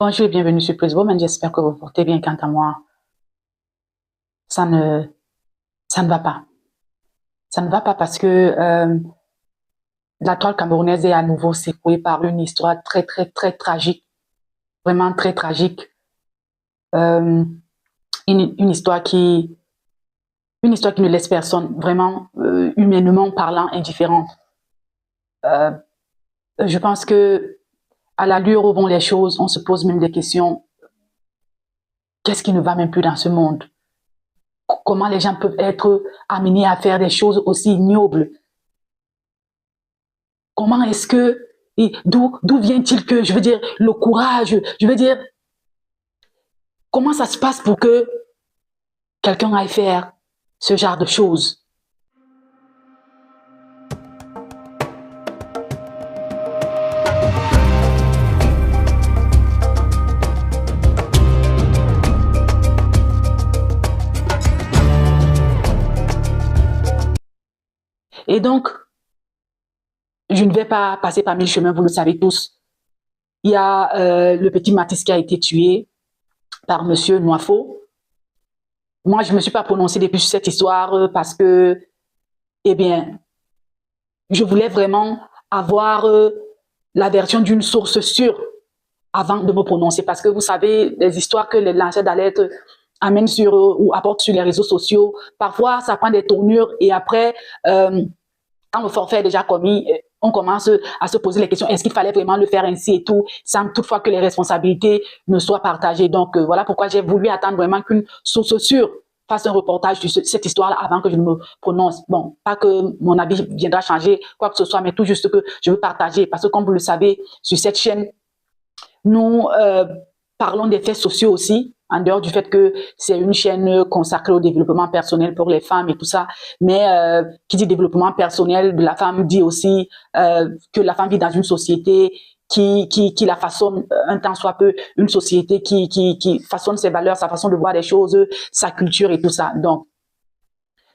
Bonjour et bienvenue sur Plus Woman. J'espère que vous vous portez bien. Quant à moi, ça ne, ça ne va pas. Ça ne va pas parce que la toile camerounaise est à nouveau secouée par une histoire très, très, très tragique. Vraiment très tragique. Euh, une histoire une histoire qui ne laisse personne, vraiment, humainement parlant, indifférente. Euh, je pense que à l'allure où vont les choses, on se pose même des questions. Qu'est-ce qui ne va même plus dans ce monde? Comment les gens peuvent être amenés à faire des choses aussi ignobles? Comment est-ce que, d'où vient-il que, je veux dire, le courage, je veux dire, comment ça se passe pour que quelqu'un aille faire ce genre de choses? Et donc, je ne vais pas passer par mille chemins, vous le savez tous. Il y a le petit Mathis qui a été tué par Monsieur Noifo. Moi, je ne me suis pas prononcée depuis cette histoire parce que, eh bien, je voulais vraiment avoir la version d'une source sûre avant de me prononcer. Parce que vous savez, les histoires que les lanceurs d'alerte amènent sur ou apportent sur les réseaux sociaux, parfois ça prend des tournures et après, quand le forfait est déjà commis, on commence à se poser les questions, est-ce qu'il fallait vraiment le faire ainsi et tout, sans toutefois que les responsabilités ne soient partagées. Donc voilà pourquoi j'ai voulu attendre vraiment qu'une source sûre fasse un reportage de cette histoire-là avant que je ne me prononce. Bon, pas que mon avis viendra changer quoi que ce soit, mais tout juste que je veux partager. Parce que comme vous le savez, sur cette chaîne, nous parlons des faits sociaux aussi, en dehors du fait que c'est une chaîne consacrée au développement personnel pour les femmes et tout ça. Mais qui dit développement personnel de la femme dit aussi que la femme vit dans une société qui la façonne un tant soit peu, une société qui façonne ses valeurs, sa façon de voir les choses, sa culture et tout ça. Donc,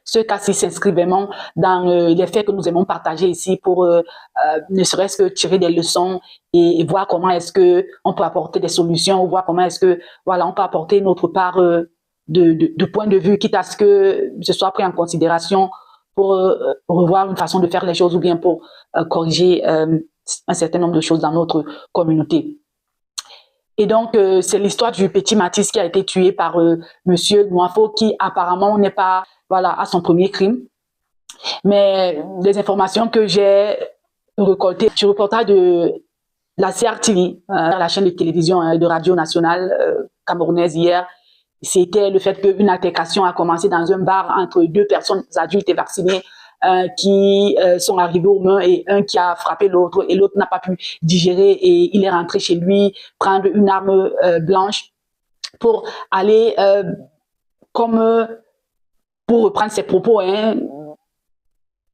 ce cas-ci s'inscrit vraiment dans les faits que nous aimons partager ici pour ne serait-ce que tirer des leçons et voir comment est-ce que on peut apporter des solutions, ou voir comment est-ce que voilà on peut apporter notre part de point de vue, quitte à ce que ce soit pris en considération pour revoir une façon de faire les choses ou bien pour corriger un certain nombre de choses dans notre communauté. Et donc, c'est l'histoire du petit Mathis qui a été tué par Monsieur Noifo, qui apparemment n'est pas, voilà, à son premier crime. Mais les informations que j'ai récoltées du reportage de la CRTV, la chaîne de télévision et de radio nationale camerounaise hier, c'était le fait qu'une altercation a commencé dans un bar entre deux personnes adultes et vaccinées qui sont arrivés aux mains et un qui a frappé l'autre et l'autre n'a pas pu digérer et il est rentré chez lui prendre une arme blanche pour aller, comme pour reprendre ses propos, hein,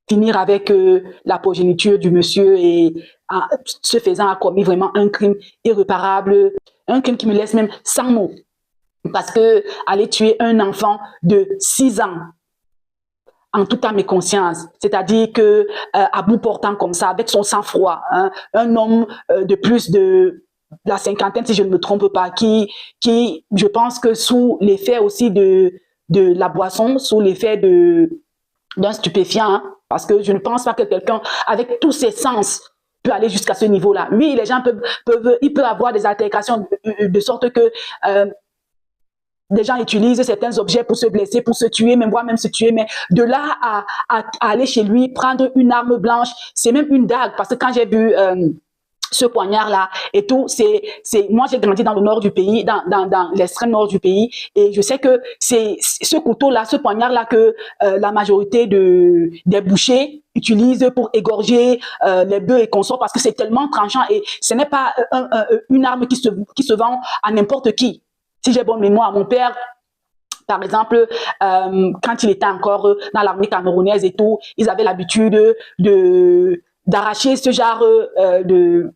finir avec la progéniture du monsieur et ce faisant a commis vraiment un crime irréparable, un crime qui me laisse même sans mots. Parce que aller tuer un enfant de 6 ans, en toute âme et conscience, c'est-à-dire que à bout portant comme ça, avec son sang-froid, hein, un homme de plus de la cinquantaine, si je ne me trompe pas, qui je pense que sous l'effet aussi de la boisson, sous l'effet d'un stupéfiant, hein, parce que je ne pense pas que quelqu'un avec tous ses sens peut aller jusqu'à ce niveau-là. Oui, les gens il peut avoir des altercations de sorte que des gens utilisent certains objets pour se blesser, pour se tuer, même voire même se tuer, mais de là à aller chez lui, prendre une arme blanche, c'est même une dague, parce que quand j'ai vu ce poignard-là et tout, moi j'ai grandi dans le nord du pays, dans l'extrême nord du pays, et je sais que c'est ce couteau-là, ce poignard-là que la majorité des bouchers utilisent pour égorger les bœufs et consorts, parce que c'est tellement tranchant et ce n'est pas une arme qui se vend à n'importe qui. Si j'ai bonne mémoire, mon père, par exemple, quand il était encore dans l'armée camerounaise et tout, ils avaient l'habitude d'arracher ce genre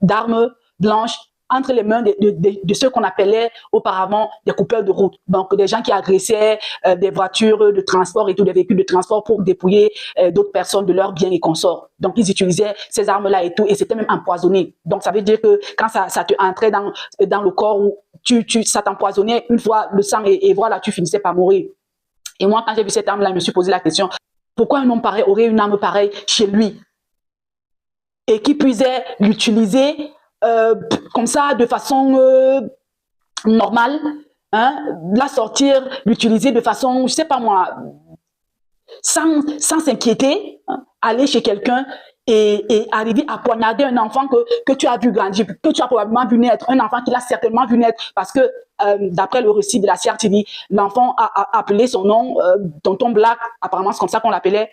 d'armes blanches entre les mains de ceux qu'on appelait auparavant des coupeurs de route. Donc, des gens qui agressaient des voitures de transport et tout, des véhicules de transport pour dépouiller d'autres personnes de leurs biens et consorts. Donc, ils utilisaient ces armes-là et tout, et c'était même empoisonné. Donc, ça veut dire que quand ça te entrait dans le corps, où ça t'empoisonnait une fois le sang, et voilà, tu finissais par mourir. Et moi, quand j'ai vu cette arme-là, je me suis posé la question, pourquoi un homme pareil aurait une arme pareille chez lui et qui puisait l'utiliser comme ça, de façon normale, hein, la sortir, l'utiliser de façon, je sais pas moi, sans s'inquiéter, hein, aller chez quelqu'un et arriver à poignarder un enfant que tu as vu grandir, que tu as probablement vu naître, un enfant qu'il a certainement vu naître, parce que d'après le récit de la CRTV, l'enfant a appelé son nom, tonton Black, apparemment c'est comme ça qu'on l'appelait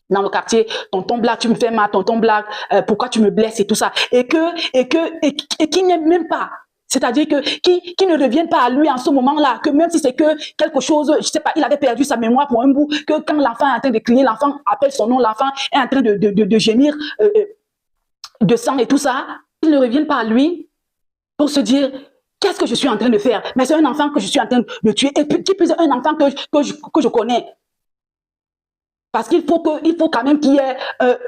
dans le quartier, tonton Black, tu me fais mal, tonton Black, pourquoi tu me blesses et tout ça, et qui n'aime même pas. C'est-à-dire que qui ne reviennent pas à lui en ce moment-là, que même si c'est que quelque chose, je sais pas, il avait perdu sa mémoire pour un bout, que quand l'enfant est en train de crier, l'enfant appelle son nom, l'enfant est en train de gémir de sang et tout ça, ils ne reviennent pas à lui pour se dire, qu'est-ce que je suis en train de faire? Mais c'est un enfant que je suis en train de tuer, et puis qui plus un enfant que je connais. Parce qu'il faut quand même qu'il y ait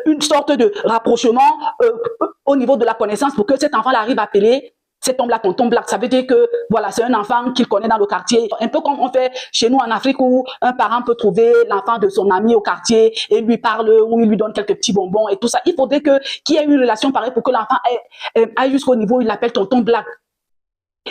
une sorte de rapprochement au niveau de la connaissance pour que cet enfant arrive à appeler cet homme-là, tonton Black. Ça veut dire que voilà, c'est un enfant qu'il connaît dans le quartier. Un peu comme on fait chez nous en Afrique, où un parent peut trouver l'enfant de son ami au quartier et lui parle, ou il lui donne quelques petits bonbons et tout ça. Il faudrait qu'il y ait une relation pareille pour que l'enfant aille jusqu'au niveau où il l'appelle tonton Black.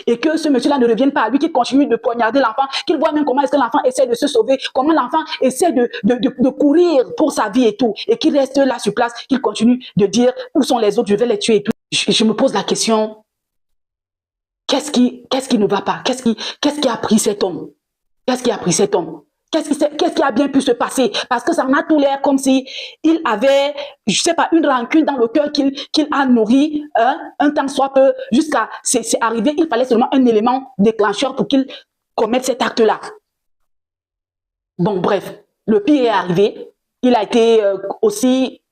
Et que ce monsieur-là ne revienne pas à lui, qu'il continue de poignarder l'enfant, qu'il voit même comment est-ce que l'enfant essaie de se sauver, comment l'enfant essaie de courir pour sa vie et tout, et qu'il reste là sur place, qu'il continue de dire où sont les autres, je vais les tuer et tout. Je me pose la question, qu'est-ce qui ne va pas? Qu'est-ce qui a pris cet homme? Qu'est-ce qui a pris cet homme? Qu'est-ce qui a bien pu se passer? Parce que ça en a tout l'air comme si il avait, je sais pas, une rancune dans le cœur qu'il a nourri, hein, un temps soit peu, jusqu'à, c'est arrivé, il fallait seulement un élément déclencheur pour qu'il commette cet acte-là. Bon, bref, le pire est arrivé. Il a été aussi,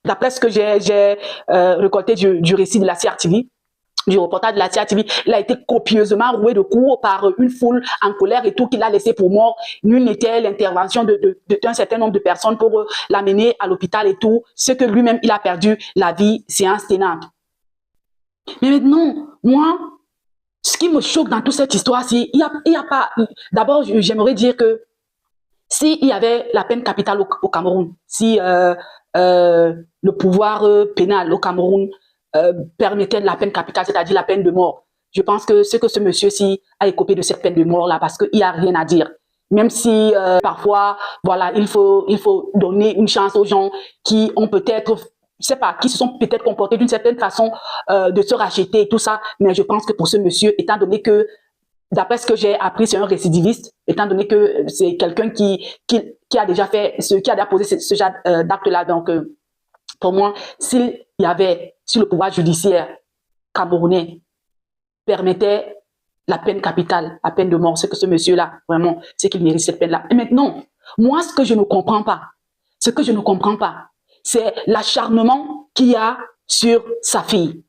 d'après ce que j'ai récolté du récit de la CRTV, du reportage de la CRTV, il a été copieusement roué de coups par une foule en colère et tout, qu'il a laissé pour mort. Nul n'était l'intervention d'un certain nombre de personnes pour l'amener à l'hôpital et tout. Ce que lui-même, il a perdu la vie, séance tenante. Mais maintenant, moi, ce qui me choque dans toute cette histoire, c'est il y a pas... D'abord, j'aimerais dire que s'il y avait la peine capitale au Cameroun, si le pouvoir pénal au Cameroun permettait la peine capitale, c'est-à-dire la peine de mort. Je pense que ce monsieur-ci a écopé de cette peine de mort-là, parce qu'il n'y a rien à dire. Même si parfois, voilà, il faut donner une chance aux gens qui ont peut-être, je sais pas, qui se sont peut-être comportés d'une certaine façon de se racheter et tout ça. Mais je pense que pour ce monsieur, étant donné que, d'après ce que j'ai appris, c'est un récidiviste, étant donné que c'est quelqu'un qui a déjà fait, qui a déjà posé ce genre d'acte-là. Donc, pour moi, s'il y avait, si le pouvoir judiciaire camerounais permettait la peine capitale, la peine de mort, c'est que ce monsieur-là, vraiment, c'est qu'il mérite cette peine-là. Et maintenant, moi, ce que je ne comprends pas, c'est l'acharnement qu'il y a sur sa fille.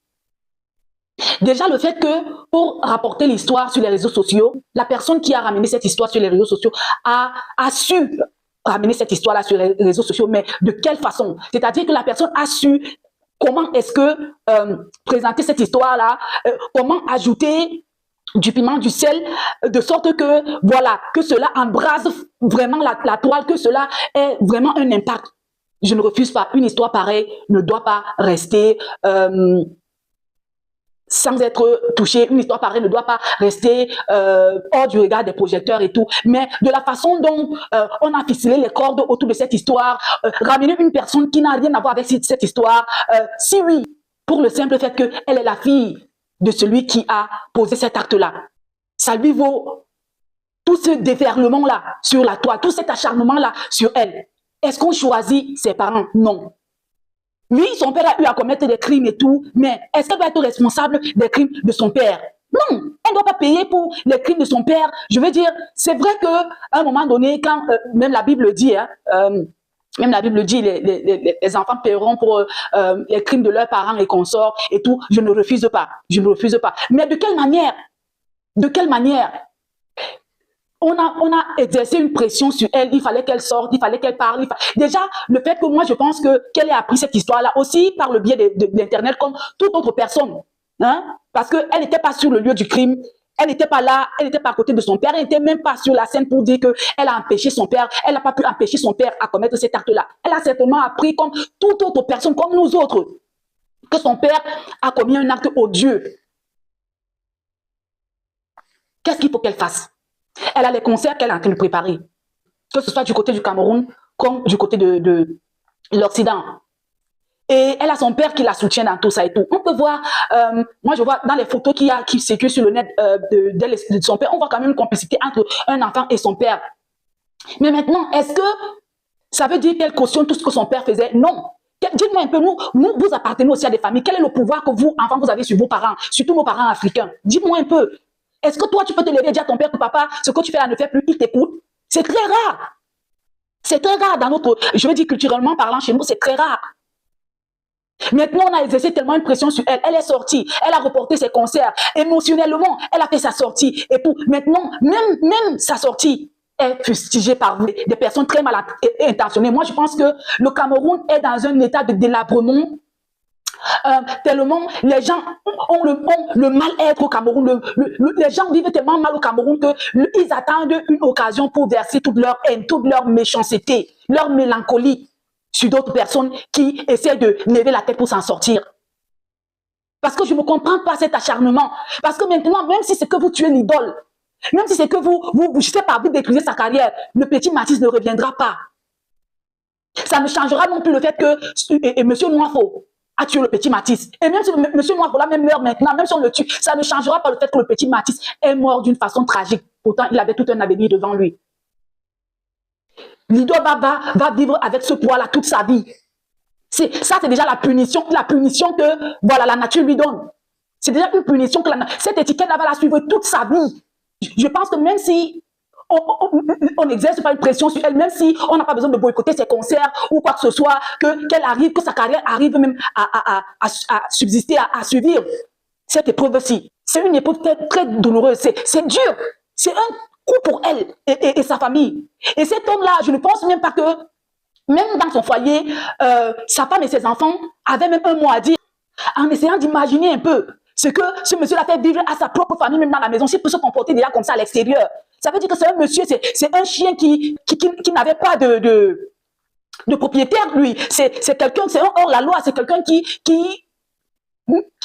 Déjà, le fait que, pour rapporter l'histoire sur les réseaux sociaux, la personne qui a ramené cette histoire sur les réseaux sociaux a su ramener cette histoire-là sur les réseaux sociaux, mais de quelle façon? C'est-à-dire que la personne a su comment est-ce que présenter cette histoire-là, comment ajouter du piment, du sel, de sorte que, voilà, que cela embrase vraiment la toile, que cela ait vraiment un impact. Je ne refuse pas, une histoire pareille ne doit pas rester sans être touchée, une histoire pareille ne doit pas rester hors du regard des projecteurs et tout. Mais de la façon dont on a ficelé les cordes autour de cette histoire, ramener une personne qui n'a rien à voir avec cette histoire, si oui, pour le simple fait qu'elle est la fille de celui qui a posé cet acte-là, ça lui vaut tout ce déferlement-là sur la toile, tout cet acharnement-là sur elle. Est-ce qu'on choisit ses parents? Non. Oui, son père a eu à commettre des crimes et tout, mais est-ce qu'elle doit être responsable des crimes de son père? Non, elle ne doit pas payer pour les crimes de son père. Je veux dire, c'est vrai qu'à un moment donné, quand même la Bible dit, hein, Même la Bible dit, les enfants paieront pour les crimes de leurs parents et consorts et tout. Je ne refuse pas. Je ne refuse pas. Mais de quelle manière? De quelle manière? On a exercé une pression sur elle. Il fallait qu'elle sorte, il fallait qu'elle parle. Déjà, le fait que moi, je pense qu'elle ait appris cette histoire-là aussi par le biais de l'Internet comme toute autre personne. Hein? Parce qu'elle n'était pas sur le lieu du crime. Elle n'était pas là, elle n'était pas à côté de son père, elle n'était même pas sur la scène pour dire qu'elle a empêché son père, elle n'a pas pu empêcher son père à commettre cet acte-là. Elle a certainement appris comme toute autre personne, comme nous autres, que son père a commis un acte odieux. Qu'est-ce qu'il faut qu'elle fasse? Elle a les concerts qu'elle est en train de préparer, que ce soit du côté du Cameroun comme du côté de l'Occident. Et elle a son père qui la soutient dans tout ça et tout. On peut voir, moi je vois dans les photos qui circulent sur le net de son père, on voit quand même une complicité entre un enfant et son père. Mais maintenant, est-ce que ça veut dire qu'elle cautionne tout ce que son père faisait? Non. Dites-moi un peu, vous appartenez aussi à des familles. Quel est le pouvoir que vous, enfants, vous avez sur vos parents, surtout nos parents africains? Dites-moi un peu. Est-ce que toi, tu peux te lever et dire à ton père que papa, ce que tu fais là ne fait plus, il t'écoute? C'est très rare. C'est très rare dans notre, je veux dire culturellement parlant chez nous, c'est très rare. Maintenant, on a exercé tellement une pression sur elle. Elle est sortie. Elle a reporté ses concerts. Émotionnellement, elle a fait sa sortie et tout. Maintenant, même sa sortie est fustigée par des personnes très mal intentionnées. Moi, je pense que le Cameroun est dans un état de délabrement. Tellement les gens ont le mal-être au Cameroun. Les gens vivent tellement mal au Cameroun qu'ils attendent une occasion pour verser toute leur haine, toute leur méchanceté, leur mélancolie sur d'autres personnes qui essaient de lever la tête pour s'en sortir. Parce que je ne comprends pas cet acharnement. Parce que maintenant, même si c'est que vous tuez l'idole, même si c'est que vous faites pas, vous détruisez sa carrière, le petit Mathis ne reviendra pas. Ça ne changera non plus le fait que Monsieur Nwafo a tué le petit Mathis. Et même si Monsieur Nwafo là même meurt maintenant, même si on le tue, ça ne changera pas le fait que le petit Mathis est mort d'une façon tragique. Pourtant, il avait tout un avenir devant lui. L'idole va vivre avec ce poids-là toute sa vie. Ça, c'est déjà la punition que voilà, la nature lui donne. C'est déjà une punition que cette étiquette-là va la suivre toute sa vie. Je pense que même si on n'exerce pas une pression sur elle, même si on n'a pas besoin de boycotter ses concerts ou quoi que ce soit, qu'elle arrive, que sa carrière arrive même à subsister, à survivre cette épreuve-ci. C'est une épreuve très, très douloureuse. C'est dur. C'est un coup pour elle et sa famille. Et cet homme-là, je ne pense même pas que, même dans son foyer, sa femme et ses enfants avaient même un mot à dire. En essayant d'imaginer un peu ce que ce monsieur-là fait vivre à sa propre famille, même dans la maison, s'il peut se comporter déjà comme ça à l'extérieur. Ça veut dire que c'est un monsieur, c'est un chien qui n'avait pas de propriétaire, lui. C'est quelqu'un, c'est un hors-la-loi, c'est quelqu'un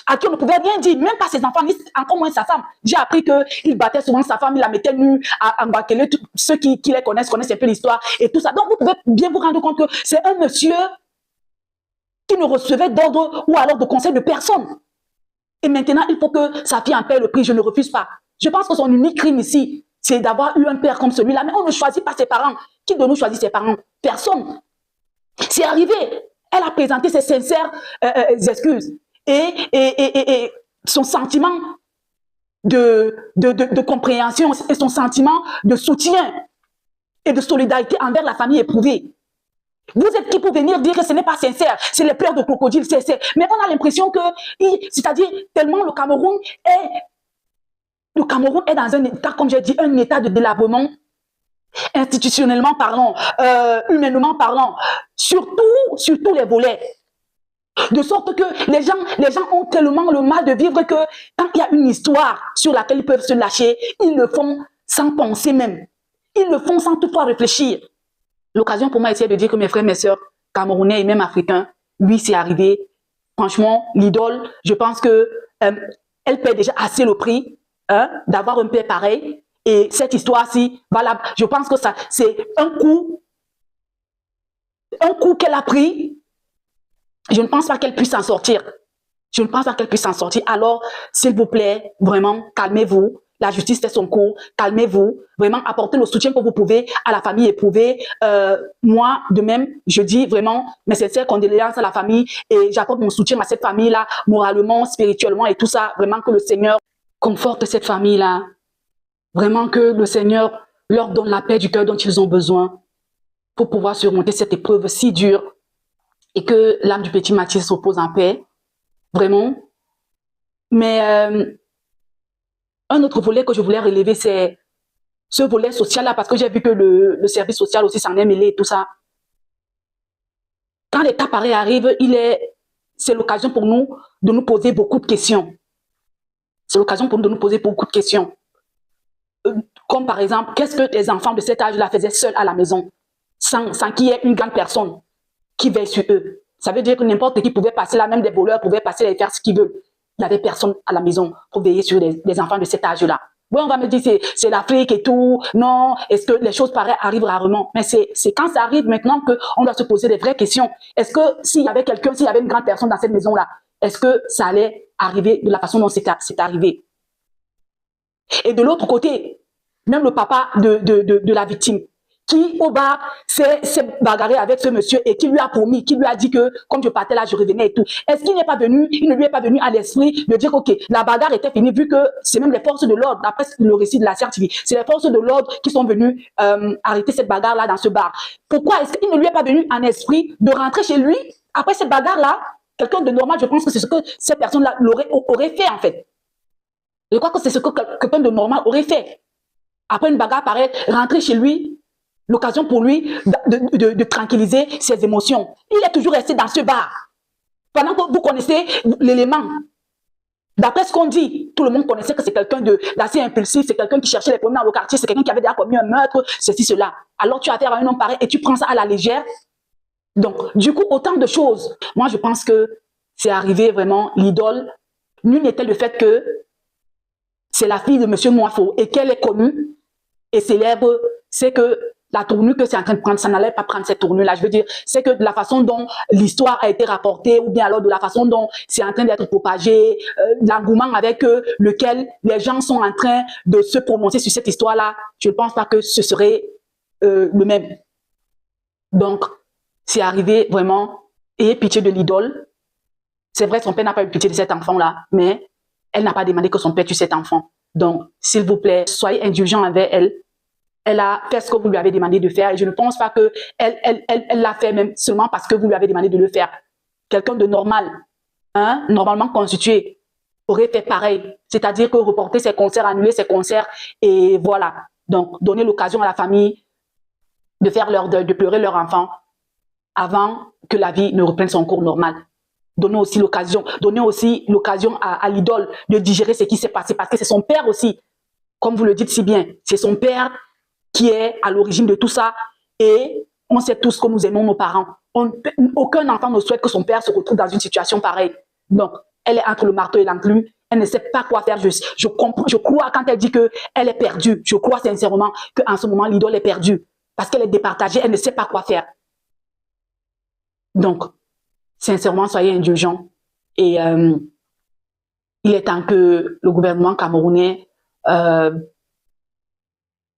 à qui on ne pouvait rien dire, même pas ses enfants, ni encore moins sa femme. J'ai appris qu'il battait souvent sa femme, il la mettait nue à Mbakele. Ceux qui les connaissent un peu l'histoire et tout ça. Donc vous pouvez bien vous rendre compte que c'est un monsieur qui ne recevait d'ordre ou alors de conseil de personne. Et maintenant, il faut que sa fille en paie le prix. Je ne refuse pas. Je pense que son unique crime ici, c'est d'avoir eu un père comme celui-là. Mais on ne choisit pas ses parents. Qui de nous choisit ses parents? Personne. C'est arrivé. Elle a présenté ses sincères excuses. Et son sentiment de compréhension et son sentiment de soutien et de solidarité envers la famille éprouvée. Vous êtes qui pour venir dire que ce n'est pas sincère, c'est les pleurs de crocodile, mais on a l'impression que, c'est-à-dire tellement le Cameroun est dans un état, comme j'ai dit, un état de délabrement, institutionnellement parlant, humainement parlant, sur tous les volets. De sorte que les gens ont tellement le mal de vivre que quand il y a une histoire sur laquelle ils peuvent se lâcher, ils le font sans penser même. Ils le font sans toutefois réfléchir. L'occasion pour moi ici est de dire que mes frères, mes sœurs, camerounais et même africains, oui, c'est arrivé. Franchement, l'idole, je pense que elle paie déjà assez le prix d'avoir un père pareil. Et cette histoire-ci, voilà, je pense que c'est un coup qu'elle a pris. Je ne pense pas qu'elle puisse s'en sortir. Je ne pense pas qu'elle puisse s'en sortir. Alors, s'il vous plaît, vraiment, calmez-vous. La justice fait son cours. Calmez-vous. Vraiment, apportez le soutien que vous pouvez à la famille éprouvée. Moi, de même, je dis vraiment mes sincères condoléances à la famille et j'apporte mon soutien à cette famille-là, moralement, spirituellement et tout ça. Vraiment que le Seigneur conforte cette famille-là. Vraiment que le Seigneur leur donne la paix du cœur dont ils ont besoin. pour pouvoir surmonter cette épreuve si dure et que l'âme du petit Mathis repose en paix, vraiment. Mais un autre volet que je voulais relever, c'est ce volet social-là, parce que j'ai vu que le service social aussi s'en est mêlé et tout ça. Quand les cas pareils arrivent, c'est l'occasion pour nous de nous poser beaucoup de questions. C'est l'occasion pour nous de nous poser beaucoup de questions. Comme par exemple, qu'est-ce que les enfants de cet âge-là faisaient seuls à la maison, sans qu'il y ait une grande personne qui veille sur eux. Ça veut dire que n'importe qui pouvait passer là, même des voleurs pouvaient passer et faire ce qu'ils veulent. Il n'y avait personne à la maison pour veiller sur les enfants de cet âge-là. Oui, on va me dire, c'est l'Afrique et tout. Non, est-ce que les choses pareilles arrivent rarement? Mais c'est quand ça arrive maintenant qu'on doit se poser des vraies questions. Est-ce que s'il y avait quelqu'un, s'il y avait une grande personne dans cette maison-là, est-ce que ça allait arriver de la façon dont c'est arrivé? Et de l'autre côté, même le papa de la victime, qui au bar s'est bagarré avec ce monsieur et qui lui a promis, qui lui a dit que comme je partais là, je revenais et tout. Est-ce qu'il n'est pas venu, il ne lui est pas venu à l'esprit de dire ok, la bagarre était finie vu que c'est même les forces de l'ordre, d'après le récit de la scientifique, c'est les forces de l'ordre qui sont venues arrêter cette bagarre là dans ce bar. Pourquoi est-ce qu'il ne lui est pas venu en esprit de rentrer chez lui après cette bagarre là? Quelqu'un de normal, je pense que c'est ce que cette personne là aurait fait en fait. Je crois que c'est ce que quelqu'un de normal aurait fait. Après une bagarre pareille, rentrer chez lui, l'occasion pour lui de tranquilliser ses émotions. Il est toujours resté dans ce bar. Pendant que vous connaissez l'élément. D'après ce qu'on dit, tout le monde connaissait que c'est quelqu'un d'assez impulsif, c'est quelqu'un qui cherchait les problèmes dans le quartier, c'est quelqu'un qui avait déjà commis un meurtre, ceci, cela. Alors tu as affaire à un homme pareil et tu prends ça à la légère. Donc, du coup, autant de choses. Moi, je pense que c'est arrivé vraiment l'idole. Nul n'était le fait que c'est la fille de M. Moifo et qu'elle est connue et célèbre, c'est que la tournure que c'est en train de prendre, ça n'allait pas prendre cette tournure-là. Je veux dire, c'est que de la façon dont l'histoire a été rapportée ou bien alors de la façon dont c'est en train d'être propagé, l'engouement avec lequel les gens sont en train de se prononcer sur cette histoire-là, je ne pense pas que ce serait le même. Donc, c'est arrivé vraiment, ayez pitié de l'idole. C'est vrai, son père n'a pas eu pitié de cet enfant-là, mais elle n'a pas demandé que son père tue cet enfant. Donc, s'il vous plaît, soyez indulgents envers elle. Elle a fait ce que vous lui avez demandé de faire. Et je ne pense pas qu'elle l'a fait même seulement parce que vous lui avez demandé de le faire. Quelqu'un de normal, hein, normalement constitué, aurait fait pareil. C'est-à-dire que reporter ses concerts, annuler ses concerts, et voilà. Donc, donner l'occasion à la famille de faire leur deuil, de pleurer leur enfant avant que la vie ne reprenne son cours normal. Donner aussi l'occasion à l'idole de digérer ce qui s'est passé parce que c'est son père aussi, comme vous le dites si bien, c'est son père qui est à l'origine de tout ça et on sait tous que nous aimons nos parents. Aucun enfant ne souhaite que son père se retrouve dans une situation pareille. Donc, elle est entre le marteau et l'enclume, elle ne sait pas quoi faire. Je crois quand elle dit qu'elle est perdue, je crois sincèrement qu'en ce moment, l'idole est perdue parce qu'elle est départagée, elle ne sait pas quoi faire. Donc, sincèrement, soyez indulgents. Et il est temps que le gouvernement camerounais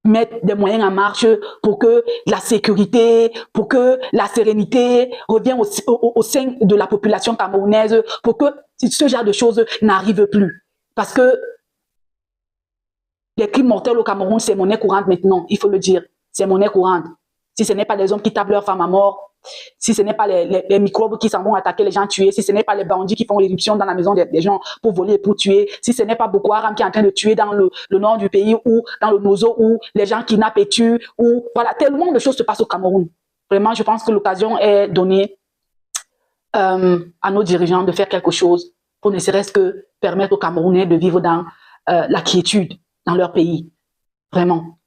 mette des moyens en marche pour que la sécurité, pour que la sérénité revienne au sein de la population camerounaise, pour que ce genre de choses n'arrive plus. Parce que les crimes mortels au Cameroun, c'est monnaie courante maintenant, il faut le dire. C'est monnaie courante. Si ce n'est pas les hommes qui tapent leurs femmes à mort, si ce n'est pas les microbes qui s'en vont attaquer les gens tués, si ce n'est pas les bandits qui font l'éruption dans la maison des gens pour voler et pour tuer, si ce n'est pas Boko Haram qui est en train de tuer dans le nord du pays ou dans le Nozo où les gens kidnappent et tuent, ou voilà, tellement de choses se passent au Cameroun. Vraiment, je pense que l'occasion est donnée à nos dirigeants de faire quelque chose pour ne serait-ce que permettre aux Camerounais de vivre dans la quiétude dans leur pays. Vraiment.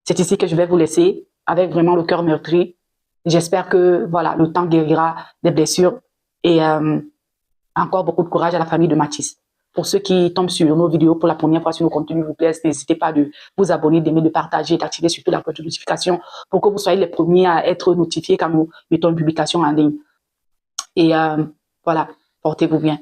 C'est ici que je vais vous laisser avec vraiment le cœur meurtri. J'espère que voilà, le temps guérira des blessures et encore beaucoup de courage à la famille de Mathis. Pour ceux qui tombent sur nos vidéos pour la première fois sur nos contenus, vous plaît, n'hésitez pas de vous abonner, d'aimer, de partager, d'activer surtout la cloche de notification pour que vous soyez les premiers à être notifiés quand nous mettons une publication en ligne. Et voilà, portez-vous bien.